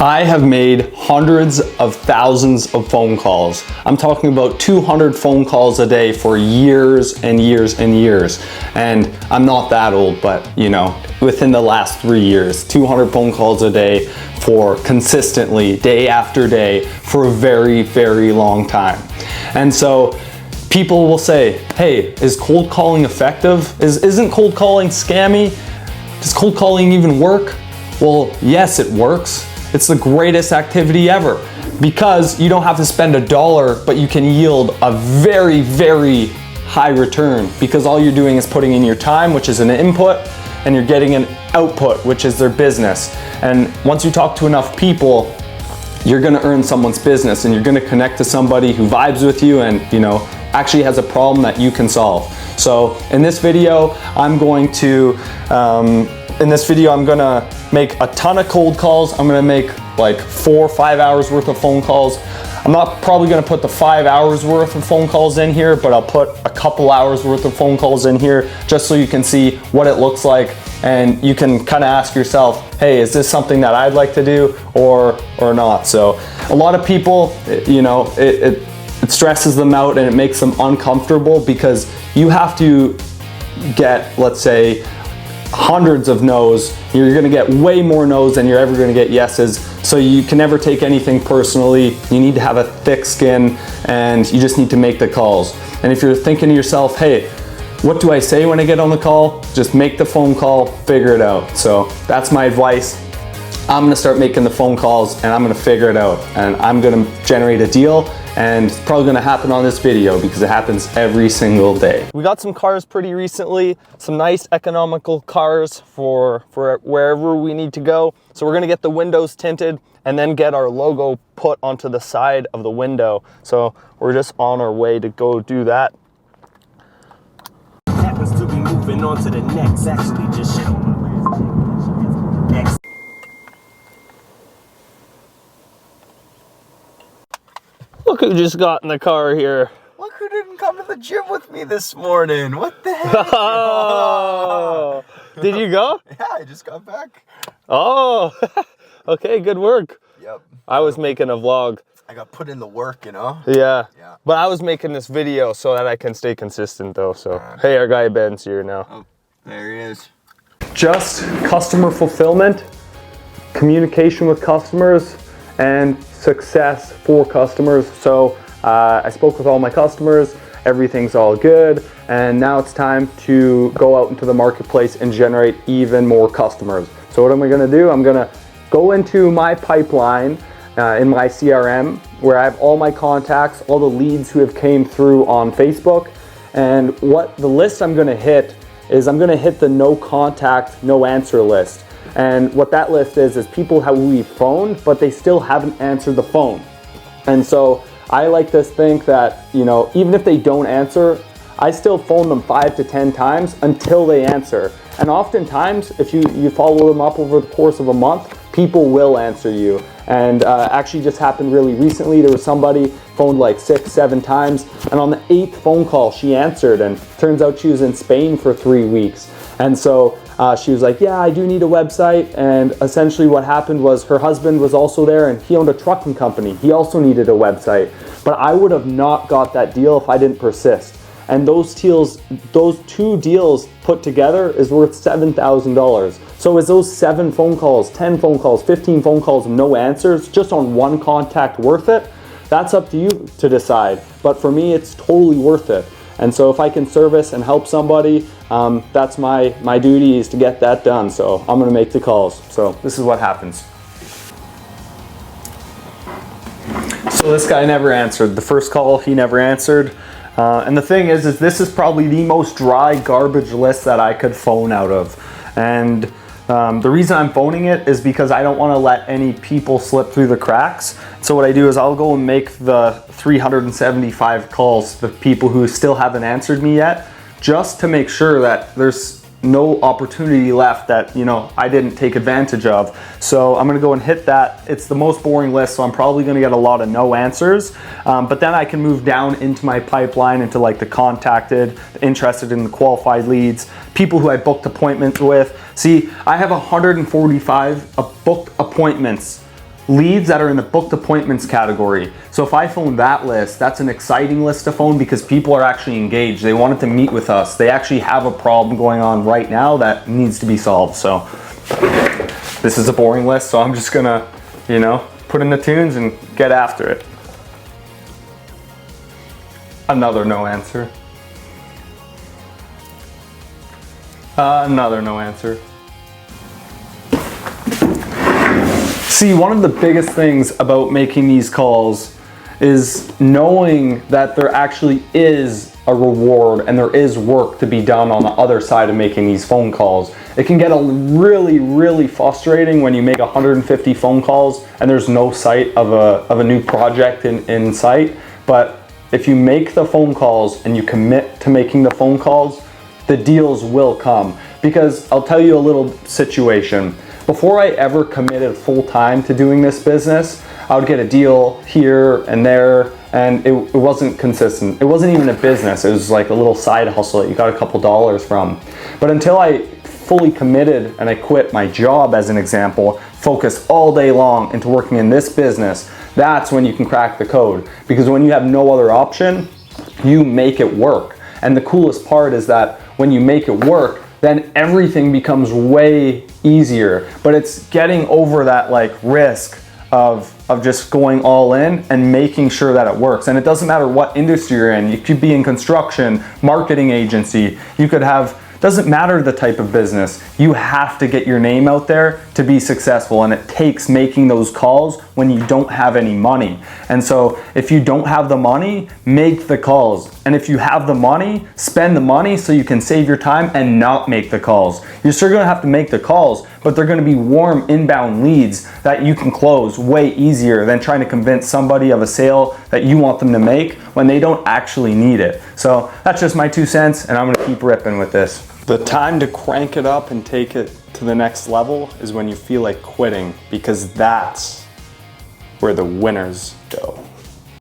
I have made hundreds of thousands of phone calls. I'm talking about 200 phone calls a day for years and years and years. And I'm not that old, but you know, within the last 3 years, 200 phone calls a day for consistently, day after day, for a very, very long time. And so people will say, hey, is cold calling effective? Isn't cold calling scammy? Does cold calling even work? Well, yes, it works. It's the greatest activity ever because you don't have to spend $1, but you can yield a very, very high return because all you're doing is putting in your time, which is an input, and you're getting an output, which is their business. And once you talk to enough people, you're gonna earn someone's business and you're gonna connect to somebody who vibes with you and, you know, actually has a problem that you can solve. So in this video, I'm gonna make a ton of cold calls. I'm gonna make like 4 or 5 hours worth of phone calls. I'm not probably gonna put the 5 hours worth of phone calls in here, but I'll put a couple hours worth of phone calls in here just so you can see what it looks like and you can kind of ask yourself, hey, is this something that I'd like to do or not? So a lot of people, you know, it stresses them out and it makes them uncomfortable because you have to get, let's say, hundreds of no's. You're gonna get way more no's than you're ever gonna get yeses. So you can never take anything personally. You need to have a thick skin and you just need to make the calls. And if you're thinking to yourself, hey, what do I say when I get on the call? Just make the phone call, figure it out. So that's my advice. I'm gonna start making the phone calls and I'm gonna figure it out. And I'm gonna generate a deal and it's probably gonna happen on this video because it happens every single day. We got some cars pretty recently, some nice economical cars for wherever we need to go. So we're gonna get the windows tinted and then get our logo put onto the side of the window. So we're just on our way to go do that. Happens to be moving on to the next, actually just shit on my next. Look who just got in the car here. Look who didn't come to the gym with me this morning. What the heck? Oh, did you go? Yeah, I just got back. Oh, okay, good work. Yep. I was making a vlog. I got put in the work, you know? Yeah. Yeah. But I was making this video so that I can stay consistent though. So, hey, our guy Ben's here now. Oh, there he is. Just customer fulfillment, communication with customers, and success for customers. So I spoke with all my customers, everything's all good, and now it's time to go out into the marketplace and generate even more customers. So what am I gonna do? I'm gonna go into my pipeline in my CRM where I have all my contacts, all the leads who have came through on Facebook, and what the list I'm gonna hit is I'm gonna hit the no contact, no answer list. And what that list is people who we phoned, but they still haven't answered the phone. And so I like to think that, you know, even if they don't answer, I still phone them 5 to 10 times until they answer. And oftentimes, if you follow them up over the course of a month, people will answer you. And actually just happened really recently. There was somebody phoned like 6, 7 times, and on the 8th phone call, she answered, and turns out she was in Spain for 3 weeks. And so she was like, yeah, I do need a website. And essentially what happened was her husband was also there and he owned a trucking company. He also needed a website. But I would have not got that deal if I didn't persist. And those two deals put together is worth $7,000. So is those 7 phone calls, 10 phone calls, 15 phone calls, no answers, just on one contact worth it? That's up to you to decide. But for me, it's totally worth it. And so if I can service and help somebody, that's my duty is to get that done. So I'm gonna make the calls. So this is what happens. So this guy never answered. The first call, he never answered. And the thing is this is probably the most dry garbage list that I could phone out of. And the reason I'm phoning it is because I don't wanna let any people slip through the cracks. So what I do is I'll go and make the 375 calls, the people who still haven't answered me yet, just to make sure that there's no opportunity left that, you know, I didn't take advantage of. So I'm gonna go and hit that. It's the most boring list, so I'm probably gonna get a lot of no answers. But then I can move down into my pipeline, into like the contacted, interested in the qualified leads, people who I booked appointments with. See, I have 145 booked appointments leads that are in the booked appointments category. So if I phone that list, that's an exciting list to phone because people are actually engaged. They wanted to meet with us. They actually have a problem going on right now that needs to be solved. So this is a boring list, so I'm just gonna, you know, put in the tunes and get after it. Another no answer. Another no answer. See, one of the biggest things about making these calls is knowing that there actually is a reward and there is work to be done on the other side of making these phone calls. It can get really frustrating when you make 150 phone calls and there's no sight of a new project in sight. But if you make the phone calls and you commit to making the phone calls, the deals will come. Because I'll tell you a little situation. Before I ever committed full time to doing this business, I would get a deal here and there, and it wasn't consistent. It wasn't even a business. It was like a little side hustle that you got a couple dollars from. But until I fully committed and I quit my job, as an example, focused all day long into working in this business, that's when you can crack the code. Because when you have no other option, you make it work. And the coolest part is that when you make it work, then everything becomes way easier. But it's getting over that like risk of just going all in and making sure that it works. And it doesn't matter what industry you're in. You could be in construction, marketing agency, you could have, doesn't matter the type of business. You have to get your name out there to be successful, and it takes making those calls when you don't have any money. And so if you don't have the money, make the calls. And if you have the money, spend the money so you can save your time and not make the calls. You're still gonna have to make the calls, but they're gonna be warm inbound leads that you can close way easier than trying to convince somebody of a sale that you want them to make when they don't actually need it. So that's just my 2 cents, and I'm gonna keep ripping with this. The time to crank it up and take it to the next level is when you feel like quitting, because that's where the winners go.